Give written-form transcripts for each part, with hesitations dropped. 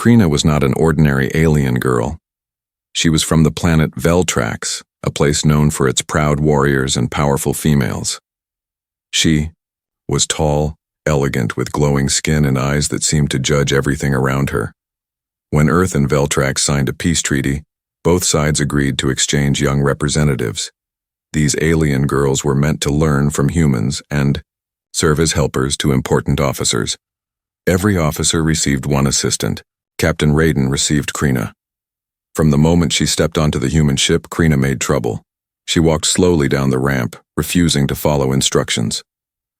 Krina was not an ordinary alien girl. She was from the planet Veltrax, a place known for its proud warriors and powerful females. She was tall, elegant, with glowing skin and eyes that seemed to judge everything around her. When Earth and Veltrax signed a peace treaty, both sides agreed to exchange young representatives. These alien girls were meant to learn from humans and serve as helpers to important officers. Every officer received one assistant. Captain Raiden received Krina. From the moment she stepped onto the human ship, Krina made trouble. She walked slowly down the ramp, refusing to follow instructions.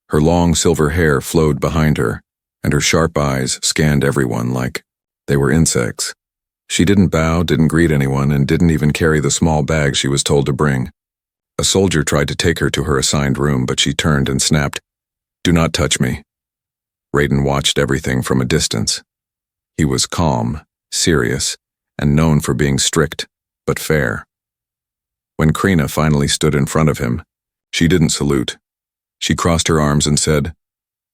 Her long silver hair flowed behind her, and her sharp eyes scanned everyone like they were insects. She didn't bow, didn't greet anyone, and didn't even carry the small bag she was told to bring. A soldier tried to take her to her assigned room, but she turned and snapped, "Do not touch me." Raiden watched everything from a distance. He was calm, serious, and known for being strict, but fair. When Krina finally stood in front of him, she didn't salute. She crossed her arms and said,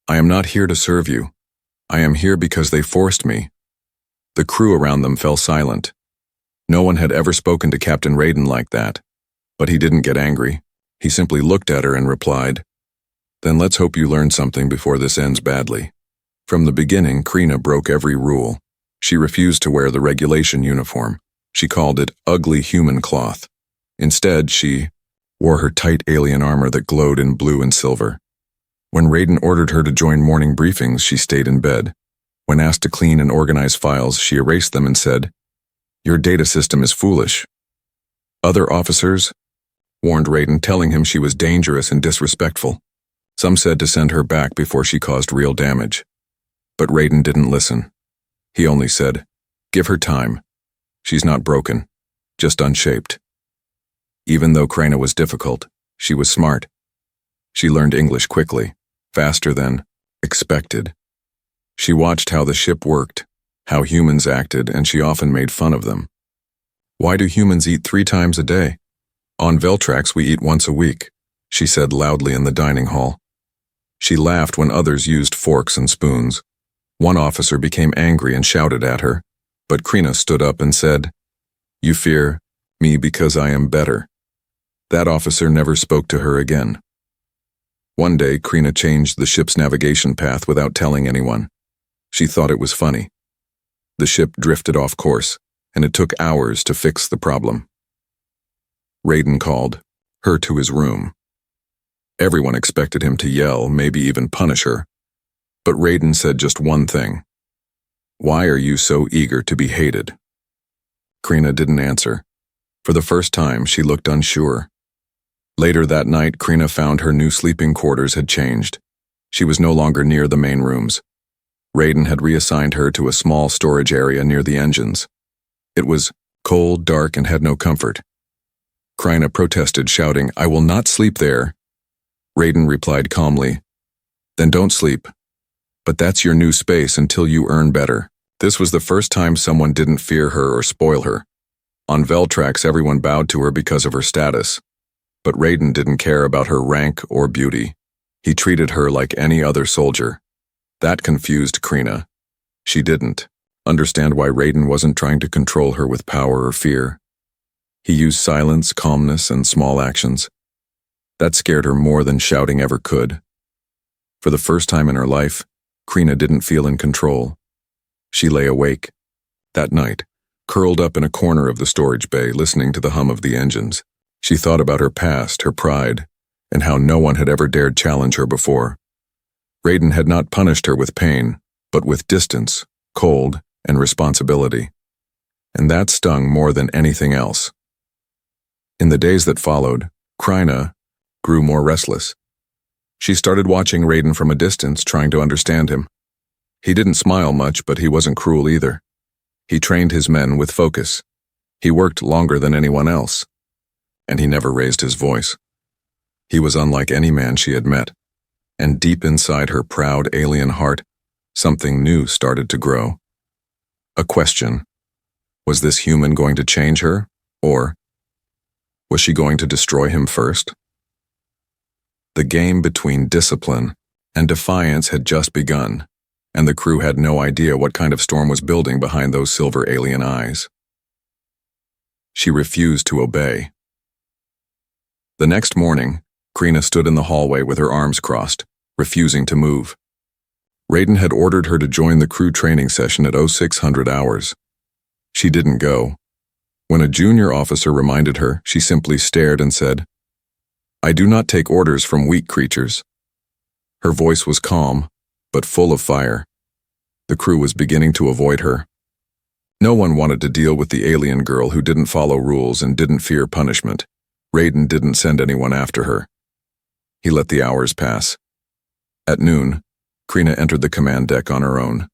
"I am not here to serve you. I am here because they forced me." The crew around them fell silent. No one had ever spoken to Captain Raiden like that, but he didn't get angry. He simply looked at her and replied, "Then let's hope you learn something before this ends badly." From the beginning, Krina broke every rule. She refused to wear the regulation uniform. She called it ugly human cloth. Instead, she wore her tight alien armor that glowed in blue and silver. When Raiden ordered her to join morning briefings, she stayed in bed. When asked to clean and organize files, she erased them and said, "Your data system is foolish." Other officers warned Raiden, telling him she was dangerous and disrespectful. Some said to send her back before she caused real damage. But Raiden didn't listen. He only said, "Give her time. She's not broken, just unshaped." Even though Krina was difficult, she was smart. She learned English quickly, faster than expected. She watched how the ship worked, how humans acted, and she often made fun of them. "Why do humans eat 3 times a day? On Veltrax we eat once a week," she said loudly in the dining hall. She laughed when others used forks and spoons. One officer became angry and shouted at her, but Krina stood up and said, "You fear me because I am better." That officer never spoke to her again. One day, Krina changed the ship's navigation path without telling anyone. She thought it was funny. The ship drifted off course, and it took hours to fix the problem. Raiden called her to his room. Everyone expected him to yell, maybe even punish her. But Raiden said just one thing. "Why are you so eager to be hated?" Krina didn't answer. For the first time, she looked unsure. Later that night, Krina found her new sleeping quarters had changed. She was no longer near the main rooms. Raiden had reassigned her to a small storage area near the engines. It was cold, dark, and had no comfort. Krina protested, shouting, "I will not sleep there." Raiden replied calmly, "Then don't sleep. But that's your new space until you earn better." This was the first time someone didn't fear her or spoil her. On Veltrax, everyone bowed to her because of her status. But Raiden didn't care about her rank or beauty. He treated her like any other soldier. That confused Krina. She didn't understand why Raiden wasn't trying to control her with power or fear. He used silence, calmness, and small actions. That scared her more than shouting ever could. For the first time in her life, Krina didn't feel in control. She lay awake. That night, curled up in a corner of the storage bay, listening to the hum of the engines. She thought about her past, her pride, and how no one had ever dared challenge her before. Raiden had not punished her with pain, but with distance, cold, and responsibility. And that stung more than anything else. In the days that followed, Krina grew more restless. She started watching Raiden from a distance, trying to understand him. He didn't smile much, but he wasn't cruel either. He trained his men with focus. He worked longer than anyone else. And he never raised his voice. He was unlike any man she had met. And deep inside her proud alien heart, something new started to grow. A question. Was this human going to change her, or was she going to destroy him first? The game between discipline and defiance had just begun. and the crew had no idea what kind of storm was building behind those silver alien eyes. She refused to obey. The next morning, Krina stood in the hallway with her arms crossed, refusing to move. Raiden had ordered her to join the crew training session at 0600 hours. She didn't go. When a junior officer reminded her, she simply stared and said, "I do not take orders from weak creatures." Her voice was calm, but full of fire. The crew was beginning to avoid her. No one wanted to deal with the alien girl who didn't follow rules and didn't fear punishment. Raiden didn't send anyone after her. He let the hours pass. At noon, Krina entered the command deck on her own.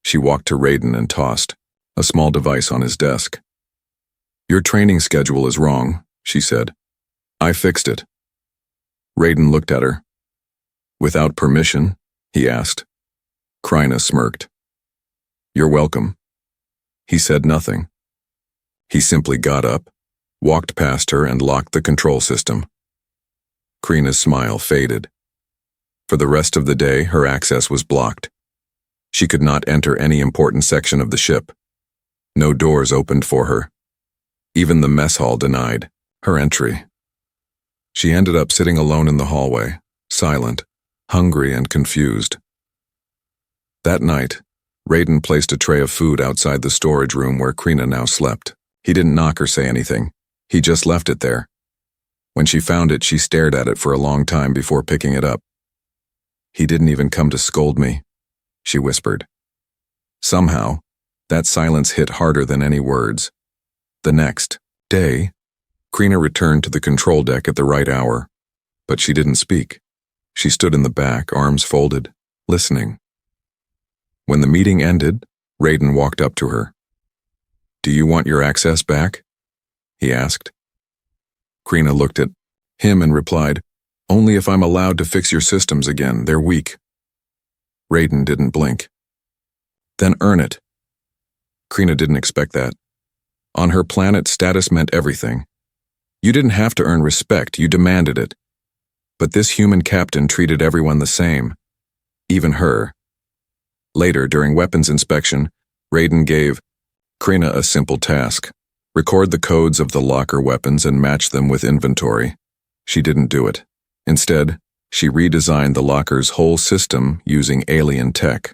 She walked to Raiden and tossed a small device on his desk. "Your training schedule is wrong," she said. "I fixed it." Raiden looked at her. "Without permission?" he asked. Krina smirked. "You're welcome." He said nothing. He simply got up, walked past her, and locked the control system. Krina's smile faded. For the rest of the day, her access was blocked. She could not enter any important section of the ship. No doors opened for her. Even the mess hall denied her entry. She ended up sitting alone in the hallway, silent, hungry, and confused. That night, Raiden placed a tray of food outside the storage room where Krina now slept. He didn't knock or say anything. He just left it there. When she found it, she stared at it for a long time before picking it up. "He didn't even come to scold me," she whispered. Somehow, that silence hit harder than any words. The next day, Krina returned to the control deck at the right hour, but she didn't speak. She stood in the back, arms folded, listening. When the meeting ended, Raiden walked up to her. "Do you want your access back?" he asked. Krina looked at him and replied, "Only if I'm allowed to fix your systems again. They're weak." Raiden didn't blink. "Then earn it." Krina didn't expect that. On her planet, status meant everything. You didn't have to earn respect, you demanded it. But this human captain treated everyone the same, even her. Later, during weapons inspection, Raiden gave Krina a simple task: record the codes of the locker weapons and match them with inventory. She didn't do it. Instead, she redesigned the locker's whole system using alien tech.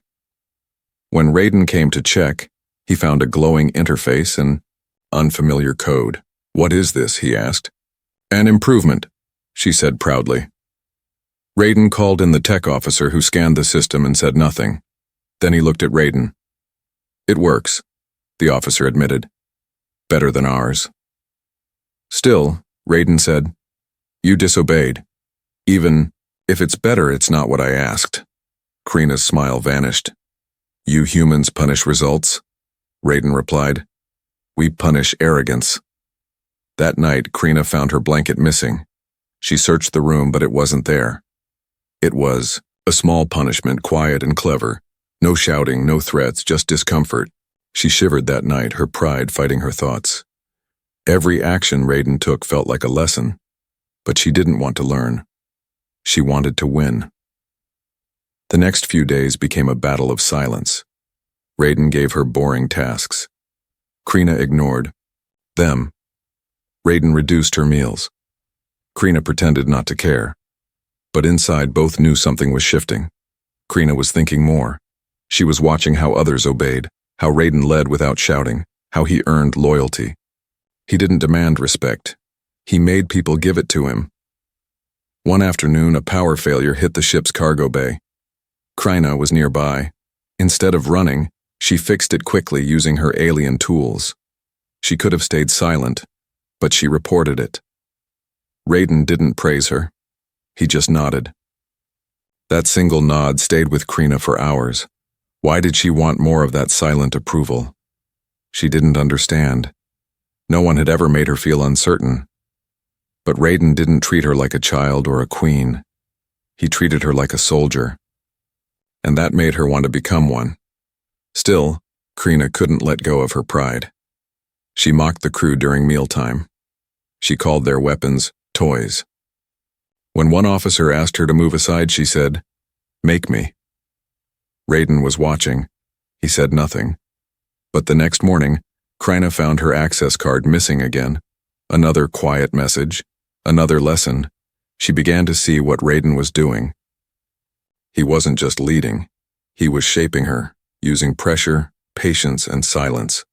When Raiden came to check, he found a glowing interface and unfamiliar code. "What is this?" he asked. "An improvement," she said proudly. Raiden called in the tech officer who scanned the system and said nothing. Then he looked at Raiden. "It works," the officer admitted. "Better than ours." Still, Raiden said, "You disobeyed. Even if it's better, it's not what I asked." Krina's smile vanished. "You humans punish results?" Raiden replied. "We punish arrogance." That night, Krina found her blanket missing. She searched the room, but it wasn't there. It was a small punishment, quiet and clever. No shouting, no threats, just discomfort. She shivered that night, her pride fighting her thoughts. Every action Raiden took felt like a lesson, but she didn't want to learn. She wanted to win. The next few days became a battle of silence. Raiden gave her boring tasks. Krina ignored them. Raiden reduced her meals. Krina pretended not to care. But inside, both knew something was shifting. Krina was thinking more. She was watching how others obeyed, how Raiden led without shouting, how he earned loyalty. He didn't demand respect. He made people give it to him. One afternoon, a power failure hit the ship's cargo bay. Krina was nearby. Instead of running, she fixed it quickly using her alien tools. She could have stayed silent, but she reported it. Raiden didn't praise her. He just nodded. That single nod stayed with Krina for hours. Why did she want more of that silent approval? She didn't understand. No one had ever made her feel uncertain. But Raiden didn't treat her like a child or a queen. He treated her like a soldier. And that made her want to become one. Still, Krina couldn't let go of her pride. She mocked the crew during mealtime. She called their weapons toys. When one officer asked her to move aside, she said, "Make me." Raiden was watching. He said nothing. But the next morning, Krina found her access card missing again. Another quiet message. Another lesson. She began to see what Raiden was doing. He wasn't just leading. He was shaping her, using pressure, patience, and silence.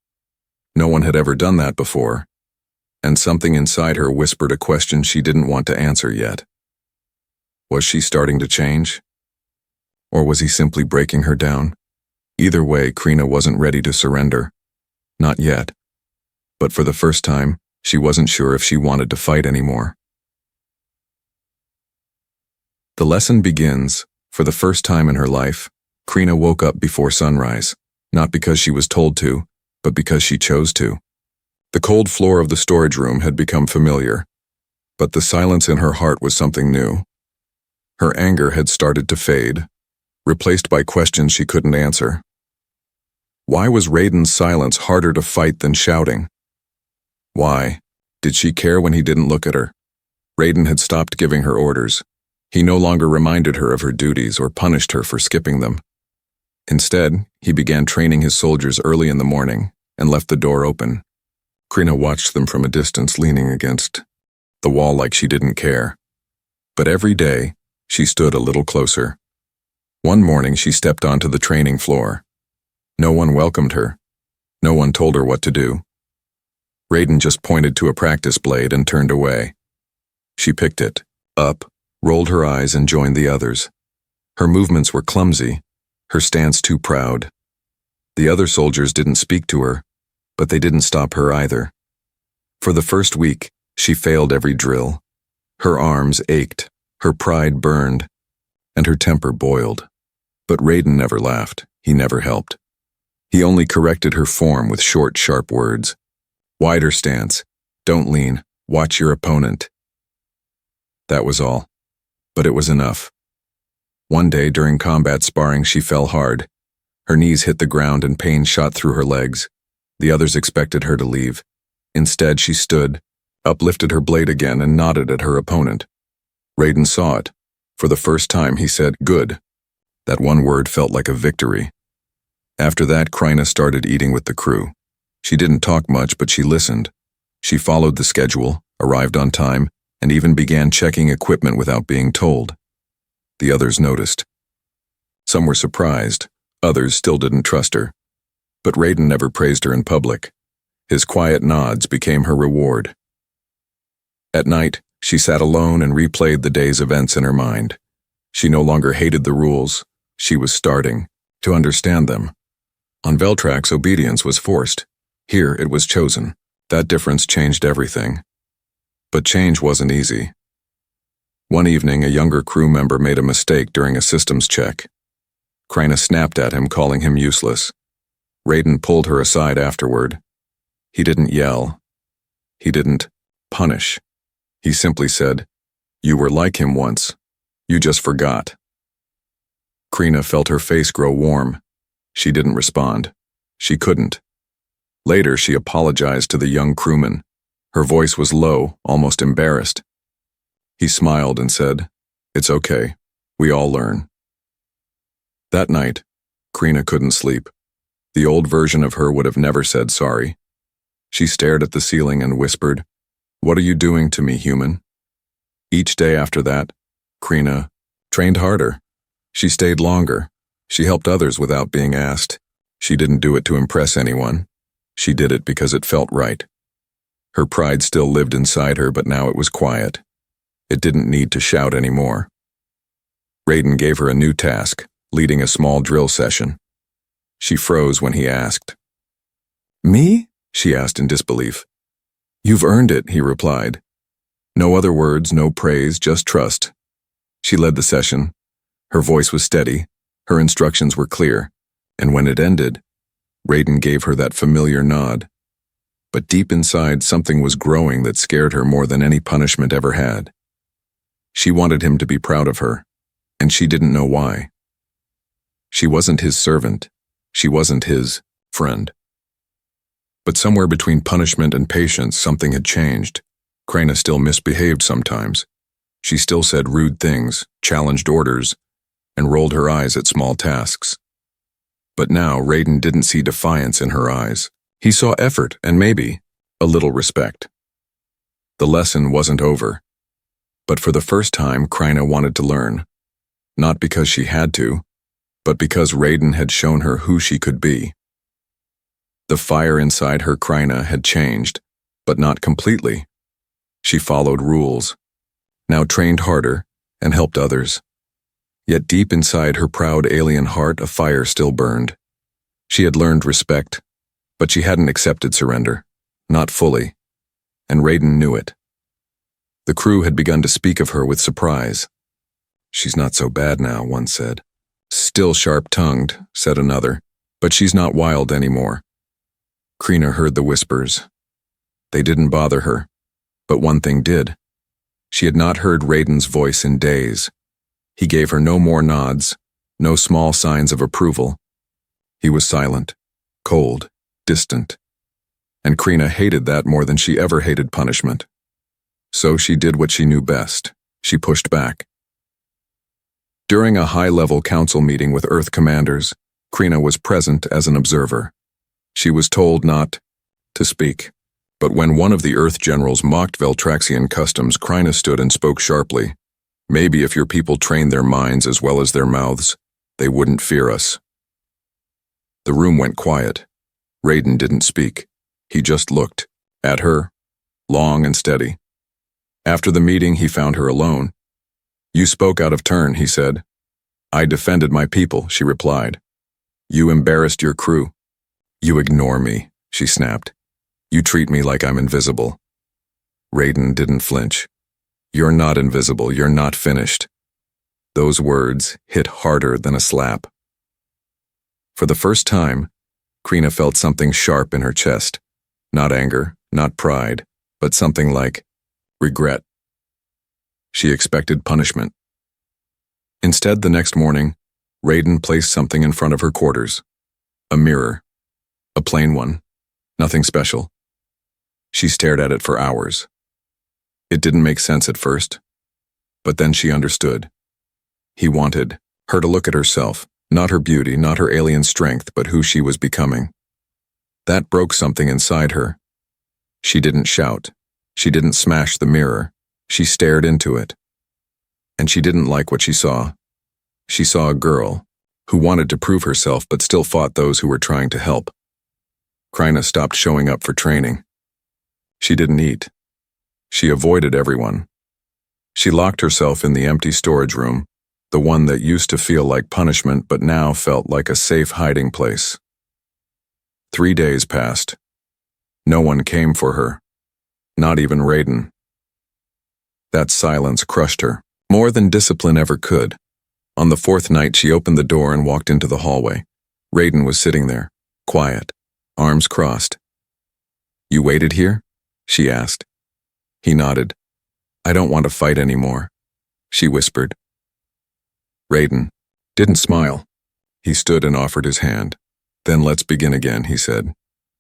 No one had ever done that before, and something inside her whispered a question she didn't want to answer yet. Was she starting to change? Or was he simply breaking her down? Either way, Krina wasn't ready to surrender. Not yet. But for the first time, she wasn't sure if she wanted to fight anymore. The lesson begins. For the first time in her life, Krina woke up before sunrise, not because she was told to, but because she chose to. The cold floor of the storage room had become familiar, but the silence in her heart was something new. Her anger had started to fade, replaced by questions she couldn't answer. Why was Raiden's silence harder to fight than shouting? Why? Did she care when he didn't look at her? Raiden had stopped giving her orders. He no longer reminded her of her duties or punished her for skipping them. Instead, he began training his soldiers early in the morning and left the door open. Krina watched them from a distance, leaning against the wall like she didn't care. But every day, she stood a little closer. One morning, she stepped onto the training floor. No one welcomed her. No one told her what to do. Raiden just pointed to a practice blade and turned away. She picked it up, rolled her eyes, and joined the others. Her movements were clumsy, her stance too proud. The other soldiers didn't speak to her, but they didn't stop her either. For the first week, she failed every drill. Her arms ached, her pride burned, and her temper boiled. But Raiden never laughed. He never helped. He only corrected her form with short, sharp words. Wider stance. Don't lean. Watch your opponent. That was all. But it was enough. One day during combat sparring, she fell hard. Her knees hit the ground and pain shot through her legs. The others expected her to leave. Instead, she stood, uplifted her blade again, and nodded at her opponent. Raiden saw it. For the first time, he said, "Good." That one word felt like a victory. After that, Krina started eating with the crew. She didn't talk much, but she listened. She followed the schedule, arrived on time, and even began checking equipment without being told. The others noticed. Some were surprised, others still didn't trust her. But Raiden never praised her in public. His quiet nods became her reward. At night, she sat alone and replayed the day's events in her mind. She no longer hated the rules. She was starting to understand them. On Veltrax, obedience was forced. Here, it was chosen. That difference changed everything. But change wasn't easy. One evening, a younger crew member made a mistake during a systems check. Krina snapped at him, calling him useless. Raiden pulled her aside afterward. He didn't yell. He didn't punish. He simply said, "You were like him once. You just forgot." Krina felt her face grow warm. She didn't respond. She couldn't. Later, she apologized to the young crewman. Her voice was low, almost embarrassed. He smiled and said, "It's okay. We all learn." That night, Krina couldn't sleep. The old version of her would have never said sorry. She stared at the ceiling and whispered, "What are you doing to me, human?" Each day after that, Krina trained harder. She stayed longer. She helped others without being asked. She didn't do it to impress anyone. She did it because it felt right. Her pride still lived inside her, but now it was quiet. It didn't need to shout anymore. Raiden gave her a new task, leading a small drill session. She froze when he asked. "Me?" she asked in disbelief. "You've earned it," he replied. No other words, no praise, just trust. She led the session. Her voice was steady, her instructions were clear, and when it ended, Raiden gave her that familiar nod. But deep inside, something was growing that scared her more than any punishment ever had. She wanted him to be proud of her, and she didn't know why. She wasn't his servant. She wasn't his friend. But somewhere between punishment and patience, something had changed. Krina still misbehaved sometimes. She still said rude things, challenged orders, and rolled her eyes at small tasks. But now Raiden didn't see defiance in her eyes. He saw effort and maybe a little respect. The lesson wasn't over. But for the first time, Kryna wanted to learn. Not because she had to, but because Raiden had shown her who she could be. The fire inside her Kryna had changed, but not completely. She followed rules, now trained harder, and helped others. Yet deep inside her proud alien heart, a fire still burned. She had learned respect, but she hadn't accepted surrender, not fully, and Raiden knew it. The crew had begun to speak of her with surprise. "She's not so bad now," one said. "Still sharp-tongued," said another, "but she's not wild anymore." Kryna heard the whispers. They didn't bother her, but one thing did. She had not heard Raiden's voice in days. He gave her no more nods, no small signs of approval. He was silent, cold, distant. And Kryna hated that more than she ever hated punishment. So she did what she knew best. She pushed back. During a high-level council meeting with Earth commanders, Kryna was present as an observer. She was told not to speak. But when one of the Earth generals mocked Veltraxian customs, Kryna stood and spoke sharply. "Maybe if your people trained their minds as well as their mouths, they wouldn't fear us." The room went quiet. Raiden didn't speak. He just looked at her, long and steady. After the meeting, he found her alone. "You spoke out of turn," he said. "I defended my people," she replied. "You embarrassed your crew." "You ignore me," she snapped. "You treat me like I'm invisible." Raiden didn't flinch. "You're not invisible, you're not finished." Those words hit harder than a slap. For the first time, Kryna felt something sharp in her chest. Not anger, not pride, but something like regret. She expected punishment. Instead, the next morning, Raiden placed something in front of her quarters. A mirror. A plain one. Nothing special. She stared at it for hours. It didn't make sense at first, but then she understood. He wanted her to look at herself, not her beauty, not her alien strength, but who she was becoming. That broke something inside her. She didn't shout. She didn't smash the mirror. She stared into it. And she didn't like what she saw. She saw a girl who wanted to prove herself but still fought those who were trying to help. Kryna stopped showing up for training. She didn't eat. She avoided everyone. She locked herself in the empty storage room, the one that used to feel like punishment but now felt like a safe hiding place. 3 days passed. No one came for her. Not even Raiden. That silence crushed her, more than discipline ever could. On the 4th night, she opened the door and walked into the hallway. Raiden was sitting there, quiet, arms crossed. "You waited here?" she asked. He nodded. "I don't want to fight anymore," she whispered. Raiden didn't smile. He stood and offered his hand. "Then let's begin again," he said.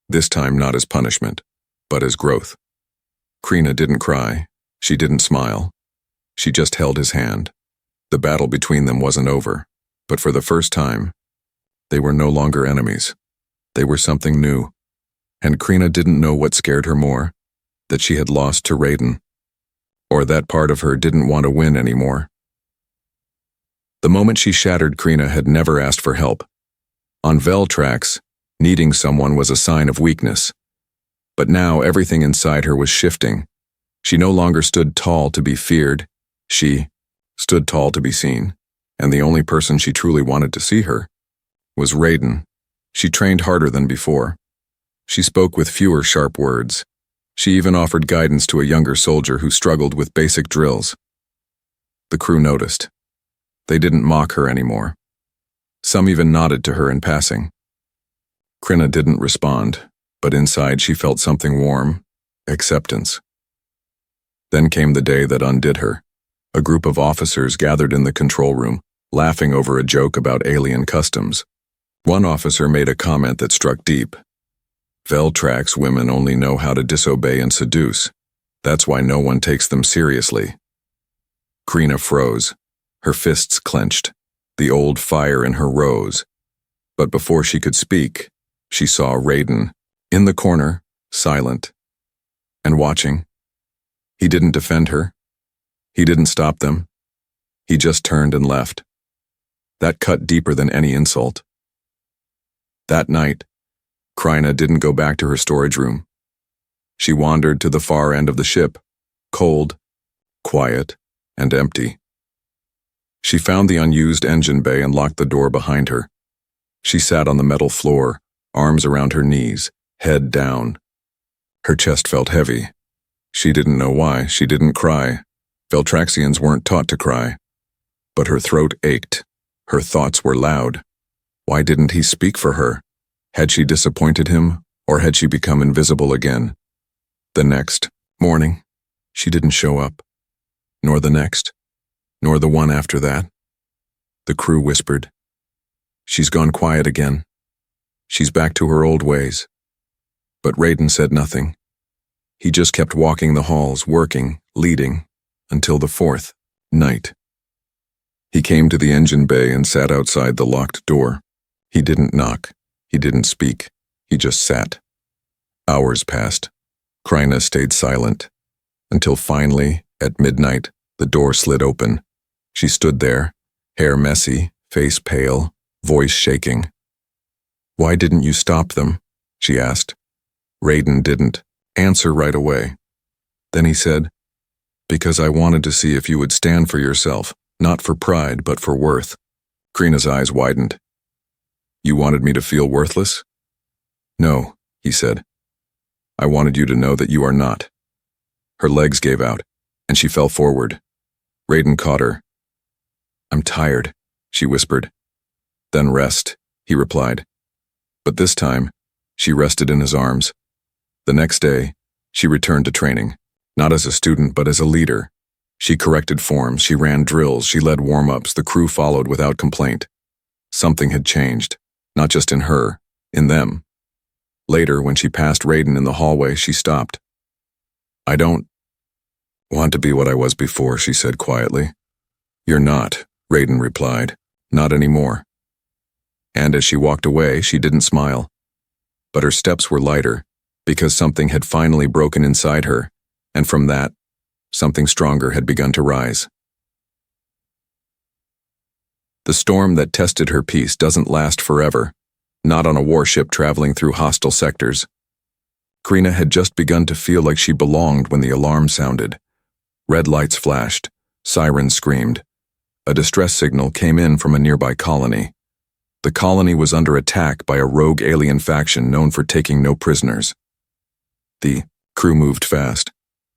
This time not as punishment, but as growth. Kryna didn't cry. She didn't smile. She just held his hand. The battle between them wasn't over, but for the first time, they were no longer enemies. They were something new. And Kryna didn't know what scared her more, that she had lost to Raiden, or that part of her didn't want to win anymore. The moment she shattered, Kryna had never asked for help. On Veltrax, needing someone was a sign of weakness. But now everything inside her was shifting. She no longer stood tall to be feared. She stood tall to be seen. And the only person she truly wanted to see her was Raiden. She trained harder than before. She spoke with fewer sharp words. She even offered guidance to a younger soldier who struggled with basic drills. The crew noticed. They didn't mock her anymore. Some even nodded to her in passing. Kryna didn't respond, but inside she felt something warm, acceptance. Then came the day that undid her. A group of officers gathered in the control room, laughing over a joke about alien customs. One officer made a comment that struck deep. Veltrax women only know how to disobey and seduce. That's why no one takes them seriously. Kryna froze. Her fists clenched. The old fire in her rose. But before she could speak, she saw Raiden, in the corner, silent, and watching. He didn't defend her. He didn't stop them. He just turned and left. That cut deeper than any insult. That night, Kryna didn't go back to her storage room. She wandered to the far end of the ship, cold, quiet, and empty. She found the unused engine bay and locked the door behind her. She sat on the metal floor, arms around her knees, head down. Her chest felt heavy. She didn't know why. She didn't cry. Veltraxians weren't taught to cry. But her throat ached. Her thoughts were loud. Why didn't he speak for her? Had she disappointed him, or had she become invisible again? The next morning, she didn't show up. Nor the next. Nor the one after that. The crew whispered. She's gone quiet again. She's back to her old ways. But Raiden said nothing. He just kept walking the halls, working, leading, until the fourth night. He came to the engine bay and sat outside the locked door. He didn't knock. He didn't speak. He just sat. Hours passed. Kryna stayed silent, until finally, at midnight, the door slid open. She stood there, hair messy, face pale, voice shaking. "Why didn't you stop them?" she asked. Raiden didn't answer right away. Then he said, "Because I wanted to see if you would stand for yourself, not for pride, but for worth." Kryna's eyes widened. "You wanted me to feel worthless?" "No," he said. "I wanted you to know that you are not." Her legs gave out, and she fell forward. Raiden caught her. "I'm tired," she whispered. "Then rest," he replied. But this time, she rested in his arms. The next day, she returned to training, not as a student but as a leader. She corrected forms, she ran drills, she led warm-ups, the crew followed without complaint. Something had changed, not just in her, in them. Later, when she passed Raiden in the hallway, she stopped. "I don't want to be what I was before," she said quietly. "You're not," Raiden replied. "Not anymore." And as she walked away, she didn't smile. But her steps were lighter, because something had finally broken inside her, and from that, something stronger had begun to rise. The storm that tested her peace doesn't last forever, not on a warship traveling through hostile sectors. Kryna had just begun to feel like she belonged when the alarm sounded. Red lights flashed, sirens screamed. A distress signal came in from a nearby colony. The colony was under attack by a rogue alien faction known for taking no prisoners. The crew moved fast.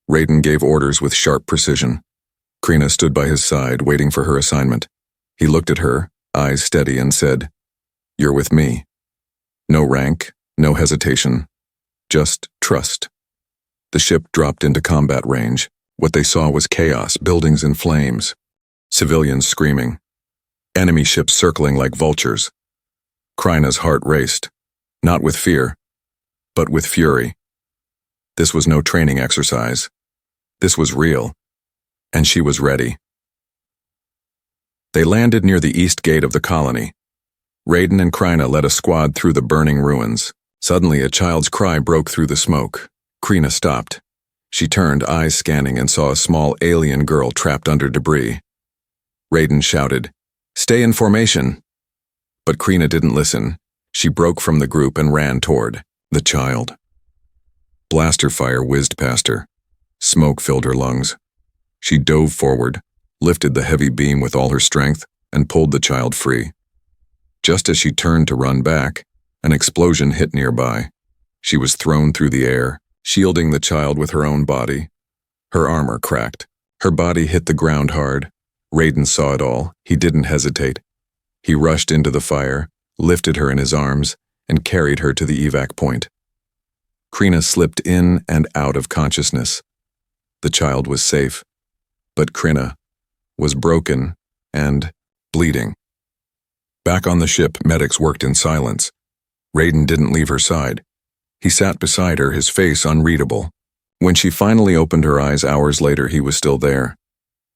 Raiden gave orders with sharp precision. Kryna stood by his side, waiting for her assignment. He looked at her, eyes steady, and said, "You're with me." No rank, no hesitation. Just trust. The ship dropped into combat range. What they saw was chaos, buildings in flames, civilians screaming, enemy ships circling like vultures. Kryna's heart raced, not with fear, but with fury. This was no training exercise. This was real, and she was ready. They landed near the east gate of the colony. Raiden and Kryna led a squad through the burning ruins. Suddenly, a child's cry broke through the smoke. Kryna stopped. She turned, eyes scanning, and saw a small alien girl trapped under debris. Raiden shouted, "Stay in formation!" But Kryna didn't listen. She broke from the group and ran toward the child. Blaster fire whizzed past her. Smoke filled her lungs. She dove forward, lifted the heavy beam with all her strength, and pulled the child free. Just as she turned to run back, an explosion hit nearby. She was thrown through the air, shielding the child with her own body. Her armor cracked. Her body hit the ground hard. Raiden saw it all. He didn't hesitate. He rushed into the fire, lifted her in his arms, and carried her to the evac point. Kryna slipped in and out of consciousness. The child was safe, but Kryna was broken and bleeding. Back on the ship, medics worked in silence. Raiden didn't leave her side. He sat beside her, his face unreadable. When she finally opened her eyes hours later, he was still there.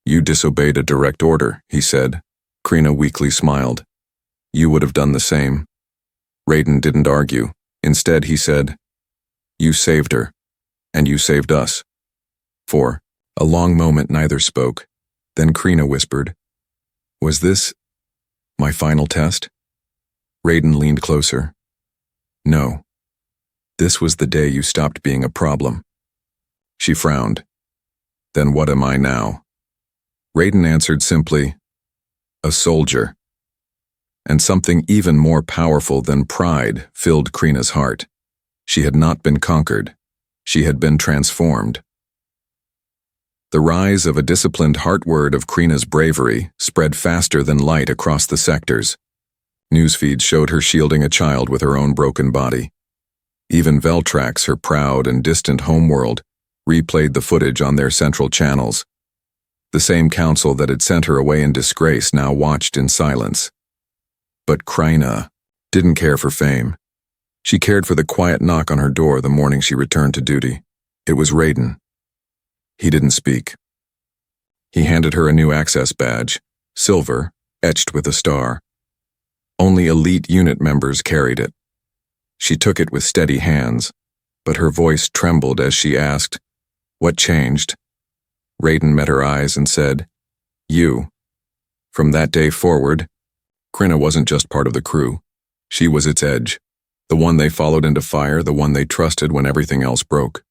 "You disobeyed a direct order," he said. Kryna weakly smiled. "You would have done the same." Raiden didn't argue. Instead, he said, "You saved her, and you saved us." For a long moment, neither spoke. Then Krina whispered, "Was this my final test?" Raiden leaned closer. "No. This was the day you stopped being a problem." She frowned. "Then what am I now?" Raiden answered simply, "A soldier." And something even more powerful than pride filled Krina's heart. She had not been conquered. She had been transformed. The rise of a disciplined heartword of Krina's bravery spread faster than light across the sectors. Newsfeeds showed her shielding a child with her own broken body. Even Veltrax, her proud and distant homeworld, replayed the footage on their central channels. The same council that had sent her away in disgrace now watched in silence. But Krina didn't care for fame. She cared for the quiet knock on her door the morning she returned to duty. It was Raiden. He didn't speak. He handed her a new access badge, silver, etched with a star. Only elite unit members carried it. She took it with steady hands, but her voice trembled as she asked, "What changed?" Raiden met her eyes and said, "You." From that day forward, Krina wasn't just part of the crew. She was its edge, the one they followed into fire, the one they trusted when everything else broke.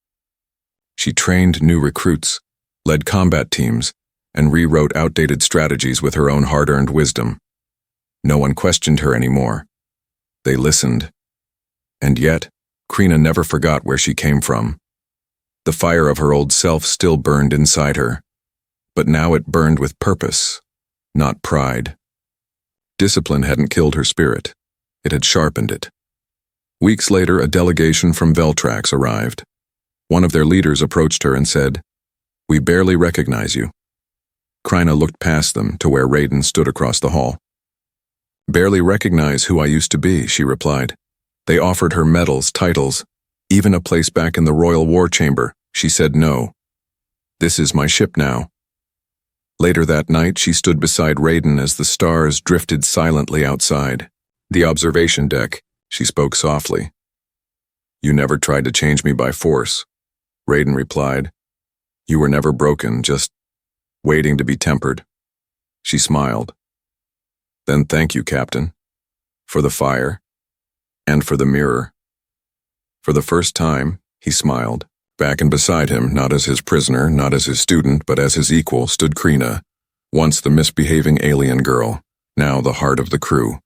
She trained new recruits, led combat teams, and rewrote outdated strategies with her own hard-earned wisdom. No one questioned her anymore. They listened. And yet, Krina never forgot where she came from. The fire of her old self still burned inside her, but now it burned with purpose, not pride. Discipline hadn't killed her spirit. It had sharpened it. Weeks later, a delegation from Veltrax arrived. One of their leaders approached her and said, "We barely recognize you." Krina looked past them to where Raiden stood across the hall. "Barely recognize who I used to be," she replied. They offered her medals, titles, even a place back in the Royal War Chamber. She said no. "This is my ship now." Later that night, she stood beside Raiden as the stars drifted silently outside. "The observation deck," she spoke softly. "You never tried to change me by force," Raiden replied. "You were never broken, just waiting to be tempered." She smiled. "Then thank you, Captain, for the fire, and for the mirror." For the first time, he smiled. Back and beside him, not as his prisoner, not as his student, but as his equal, stood Krina, once the misbehaving alien girl, now the heart of the crew.